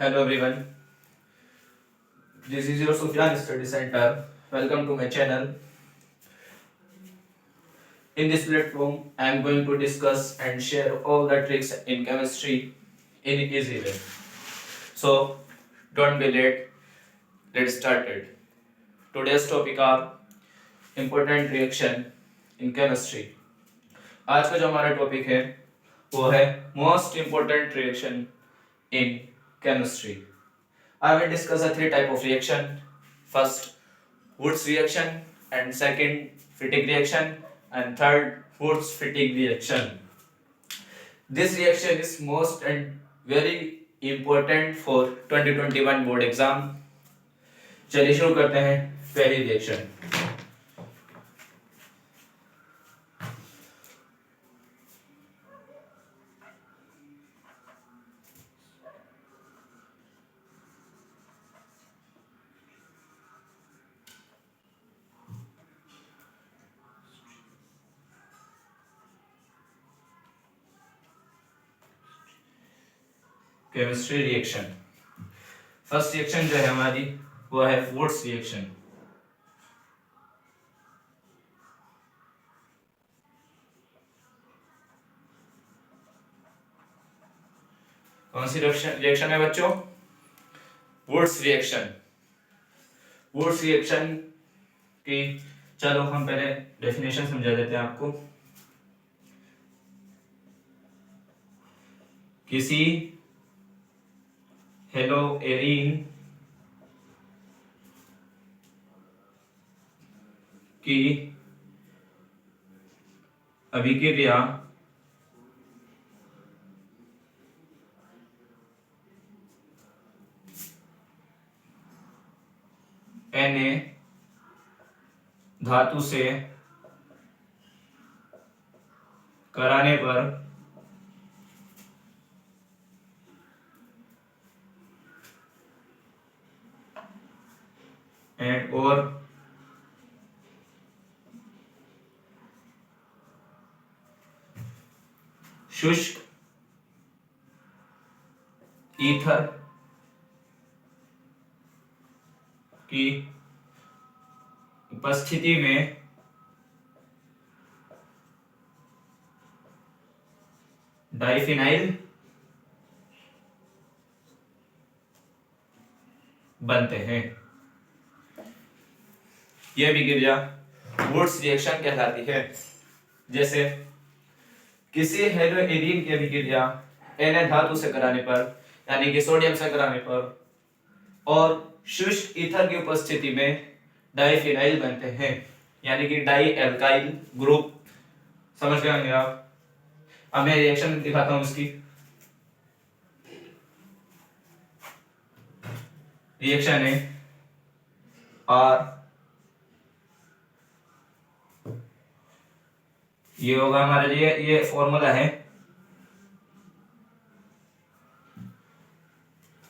Hello everyone, this is your Sufyan Study Center. Welcome to my channel. In this platform, I am going to discuss and share all the tricks in chemistry in easy way. So, don't be late. Let's start it. Today's topic are important reaction in chemistry. आज का जो हमारा topic है वो है most important reaction in chemistry. I will discuss the three type of reaction. First, Woods reaction, and second, Fittig reaction, and third, Woods Fittig reaction. This reaction is most and very important for 2021 board exam. चलिए शुरू करते हैं पहली reaction. Chemistry reaction. First reaction जो है हमारी वो है वुड्स रिएक्शन. कौन सी रिएक्शन है बच्चों? Wurtz reaction. वुड्स रिएक्शन की चलो हम पहले डेफिनेशन समझा देते हैं आपको. किसी हेलोएरीन की अभिक्रिया Na धातु से कराने पर और शुष्क ईथर की उपस्थिति में डाइफिनाइल बनते हैं. यह अभिक्रिया वुड्स रिएक्शन कहलाती है. जैसे किसी हेलोएरीन की अभिक्रिया Na धातु से कराने पर यानी कि सोडियम से कराने पर और शुष्क ईथर की उपस्थिति में डाइफिनाइल बनते हैं यानी कि डाई एल्काइल ग्रुप. समझ गए होंगे आप. अब मैं रिएक्शन दिखाता हूं इसकी. रिएक्शन है आर. ये होगा हमारे लिए ये फॉर्मूला है.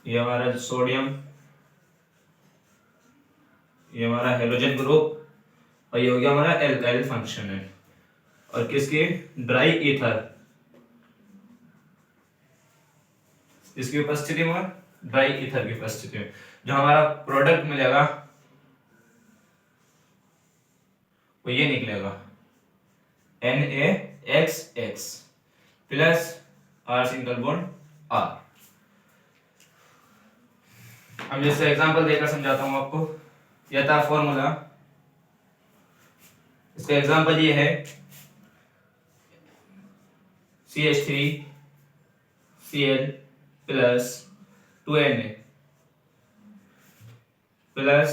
ये हमारा सोडियम, ये हमारा हेलोजन ग्रुप और ये हो गया हमारा एल्काइल फंक्शन है. और किसकी? Dry ether. इसकी उपस्थिति में, ड्राई ईथर की उपस्थिति में जो हमारा प्रोडक्ट मिलेगा वो ये निकलेगा NaXX plus R single bond R. अब जैसे एग्जांपल देकर समझाता हूं आपको. यह था फॉर्मूला. इसका एग्जांपल ये है CH3Cl plus 2Na plus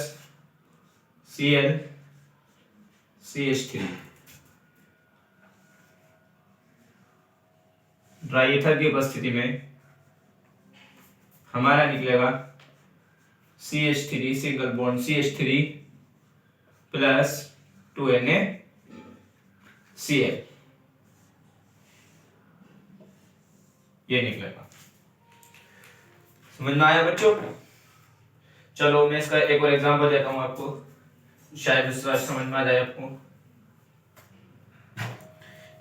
ClCH3. Dry ether की उपस्थिति में हमारा निकलेगा CH3 single bond CH3 plus 2NaCl. ये निकलेगा. समझ में आया बच्चों? चलो मैं इसका एक और एग्जांपल देता हूं आपको, शायद दूसरा समझ में आ जाए आपको.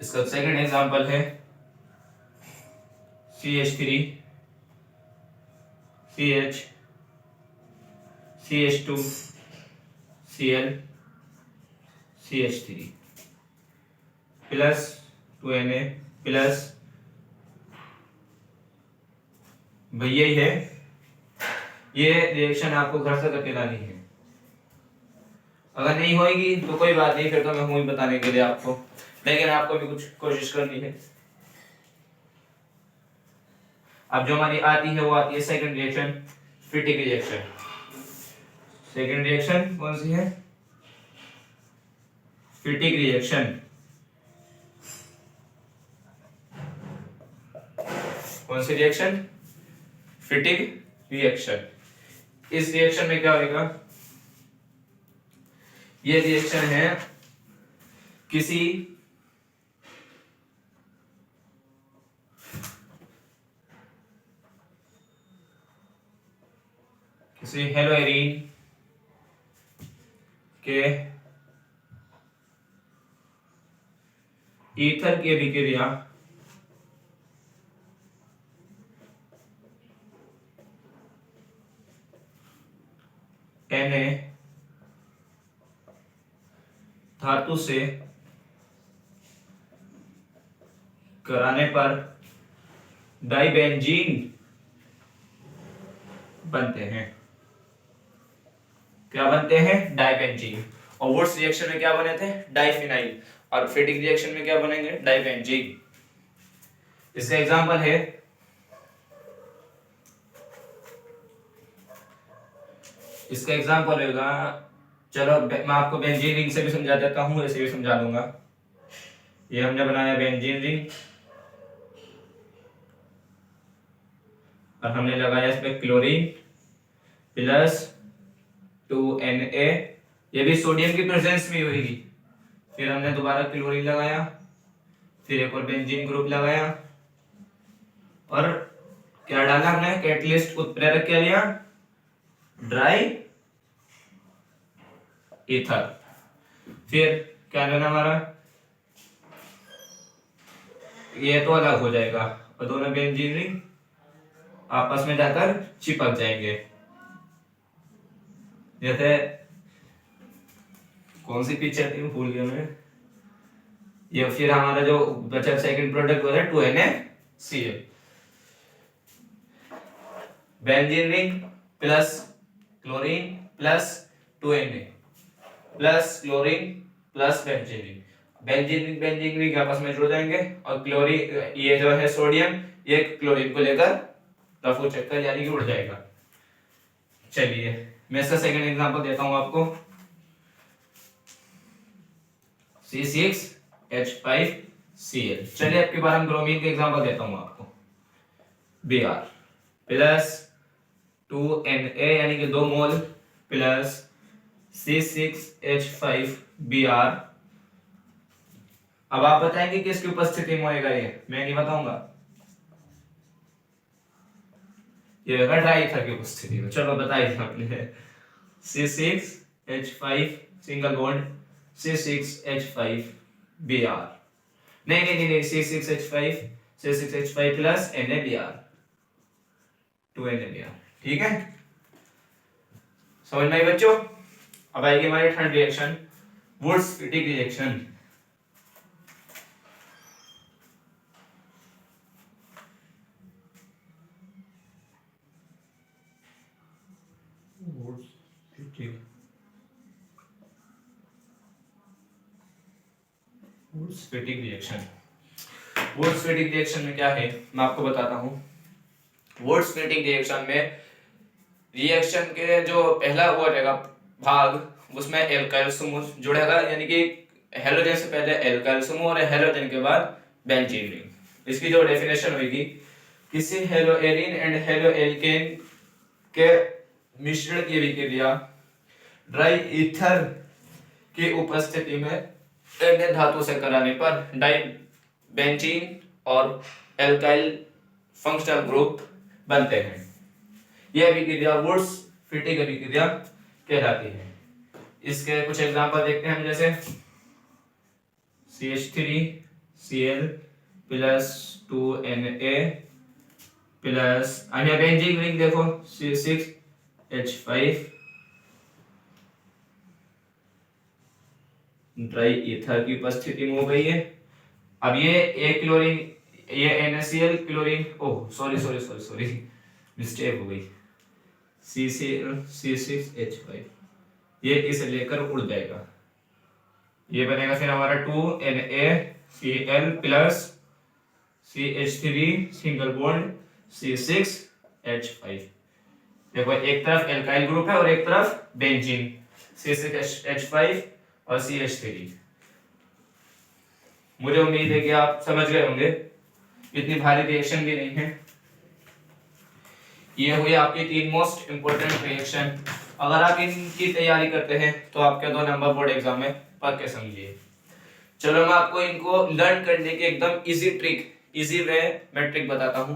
इसका सेकंड एग्जांपल है CH3 CH CH2 Cl CH3 plus 2Na plus, भैया ही है ये रिएक्शन, आपको घर से करके लानी है। अगर नहीं होगी तो कोई बात नहीं, फिर तो मैं हूं ही बताने के लिए आपको, लेकिन आपको भी कुछ कोशिश करनी है। अब जो हमारी आती है वो आती है second reaction, फिटिक reaction. Second reaction कौन सी है? फिटिक रिएक्शन। कौन सी रिएक्शन? फिटिक रिएक्शन। इस रिएक्शन में क्या होगा? ये रिएक्शन है किसी हेलोएरीन के ईथर की अभिक्रिया Na धातु से कराने पर डाइबेंजीन बनते हैं। क्या बनते हैं? डाइबेंजीन। और वुड्स रिएक्शन में क्या बने थे? डाइफिनाइल। और फिटिक रिएक्शन में क्या बनेंगे? डाइबेंजीन। इसका एग्जांपल है होगा, चलो मैं आपको बेंजीन रिंग से भी समझा देता हूं, ऐसे भी समझा दूंगा। ये हमने बनाया बेंजीन रिंग और हमने लगाया इसमें क्लोरीन प्लस 2Na, ये भी सोडियम की प्रेजेंस में होगी। फिर हमने दोबारा क्लोरीन लगाया, फिर एक और बेंजीन ग्रुप लगाया और क्या डाला हमने? कैटलिस्ट उत्प्रेरक क्या लिया? Dry ether. फिर क्या लेना हमारा? ये तो अलग हो जाएगा और दोनों बेंजीन रिंग आपस में जाकर चिपक जाएंगे। जैसे कौन सी पिक्चर थी भूल गया मैं। ये फिर हमारा जो बचा सेकंड प्रोडक्ट हो रहा है 2NaCl। Benzene ring plus chlorine plus 2Na plus chlorine plus benzene ring. Benzene ring आपस में जुड़ जाएंगे और क्लोरीन, ये जो है सोडियम, ये क्लोरीन को लेकर रफू चक्कर यानी कि उड़ जाएगा। चलिए मैं इसका सेकंड एग्जांपल देता हूं आपको। C6H5Cl। चलिए अब की बार हम ब्रोमीन के एग्जांपल देता हूं आपको। Br प्लस 2Na यानी कि 2 मोल प्लस C6H5Br। अब आप बताएंगे किसकी उपस्थिति में होएगा? ये मैं नहीं बताऊंगा, ये होगा ड्राई ईथर की उपस्थिति में। चलो बताइए आपने। C6H5 single bond C6H5Br। नहीं, C6H5 प्लस NaBr 2NaBr। ठीक है, समझ में आई बच्चों? अब आएगी हमारी third reaction, वुड्स-फिटिक reaction. वुड्स-फिटिक reaction. वुड्स-फिटिक reaction में क्या है मैं आपको बताता हूं। वुड्स-फिटिक रिएक्शन में रिएक्शन के जो पहला वो रहेगा भाग, उसमें एल्काइल समूह जुड़ेगा, यानी कि हेलोजन से पहले एल्काइल समूह और हेलोजन के बाद बेंजीन रिंग। इसकी जो डेफिनेशन होगी, किसी हेलोएरीन एंड हेलोएल्केन के मिश्रण की अभिक्रिया ड्राई ईथर की उपस्थिति में Na धातु से कराने पर डाई बेंजीन और एल्काइल फंक्शनल ग्रुप बनते हैं। यह अभिक्रिया वुड्स फिटिक अभिक्रिया कहलाती है। इसके कुछ एग्जांपल देखते हैं हम, जैसे CH3Cl प्लस 2Na प्लस अब यहाँ बेंजीन रिंग देखो C6H5 ड्राई ईथर की उपस्थिति में हो गई है। अब ये क्लोरीन, ये NaCl chlorine, oh sorry sorry sorry sorry mistake हो गई, C6H5 ये इसे लेकर उड़ जाएगा, ये बनेगा फिर हमारा 2NaCl plus CH3 single bond C6H5। देखो एक तरफ एल्काइल ग्रुप है और एक तरफ बेंजीन, C6H5 और CH3। मुझे उम्मीद है कि आप समझ गए होंगे, इतनी भारी रिएक्शन भी नहीं है। ये हुई आपकी 3 मोस्ट इंपोर्टेंट रिएक्शन। अगर आप इनकी तैयारी करते हैं तो आपके 2 नंबर बोर्ड एग्जाम में पक्के समझिए। चलो मैं आपको इनको लर्न करने के एकदम इजी ट्रिक, इजी वे में ट्रिक बताता हूँ।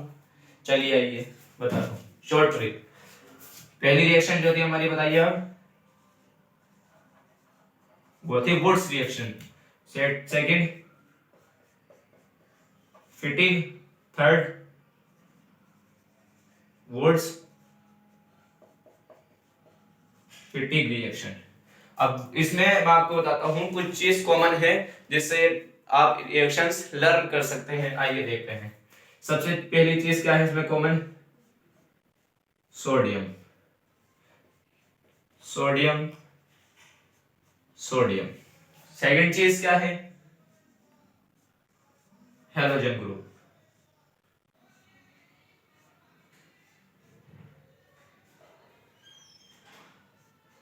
चलिए आइए बताता हूँ शॉर्ट ट्रिक। पहली रिएक्शन जो थी हमारी बताइए आप, वो थी Wurtz reaction. Second Fittig, third Wurtz Fittig reaction. अब इसमें मैं आपको बताता हूं कुछ चीज कॉमन है जिससे आप रिएक्शंस लर्न कर सकते हैं। आइए देखते हैं। सबसे पहली चीज क्या है इसमें common, sodium, sodium sodium. Second चीज क्या है, हेलोजन ग्रुप।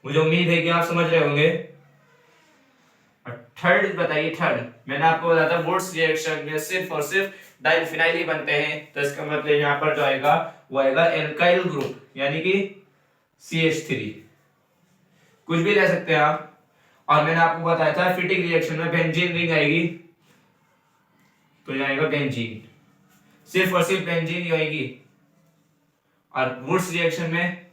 मुझे उम्मीद है कि आप समझ रहे होंगे। थर्ड बताइए, थर्ड मैंने आपको बताया था वुड्स रिएक्शन में सिर्फ और सिर्फ डाइल्फिनाइल ही बनते हैं, तो इसका मतलब यहाँ पर जो आएगा वो आएगा एल्काइल ग्रुप, यानी कि CH3। कुछ भी ले सकते हैं आप। और मैंने आपको बताया था फिटिंग रिएक्शन में बेंजीन रिंग आएगी, तो यहाँ आएगा बेंजीन, सिर्फ और सिर्फ बेंजीन ही आएगी। और वुड्स रिएक्शन में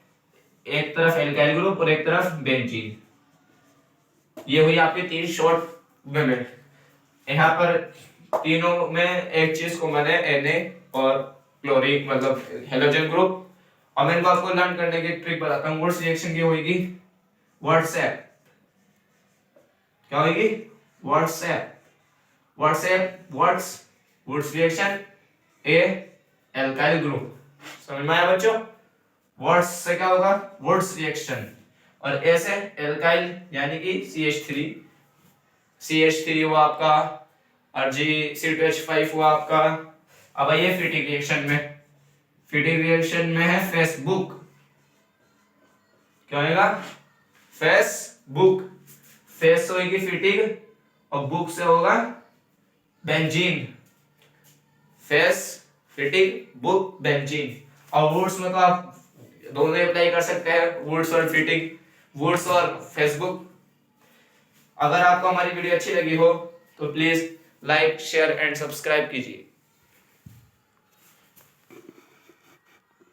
एक तरफ एल्काइल ग्रुप और एक तरफ बेंजीन। ये हुई आपकी 3 शॉर्ट में। यहाँ पर तीनों में एक चीज कॉमन है, Na और क्लोरीन मतलब हेलोजन ग्रुप। और मैं इनको आपको लर्न करने की ट्रिक बताता हूँ। वुड्स रिएक्शन की होगी व्हाट्सएप, क्या होगी WhatsApp, WhatsApp Wurtz, Wurtz reaction a alkyl group. समझ में आया बच्चों? वुड्स से क्या होगा वुड्स रिएक्शन, और ए से एल्काइल यानी कि CH3, CH3 वो आपका, और C2H5 वो आपका। अब आइए फिटिंग रिएक्शन में। फिटिंग रिएक्शन में है फेसबुक, क्या होगा फेसबुक, फेस होगी फिटिंग और बुक से होगा benzene, face fitting book benzene. और वुड्स में तो आप दोनों अप्लाई कर सकते हैं, वुड्स और फिटिंग, वुड्स और फेसबुक। अगर आपको हमारी वीडियो अच्छी लगी हो तो please like share and subscribe कीजिए।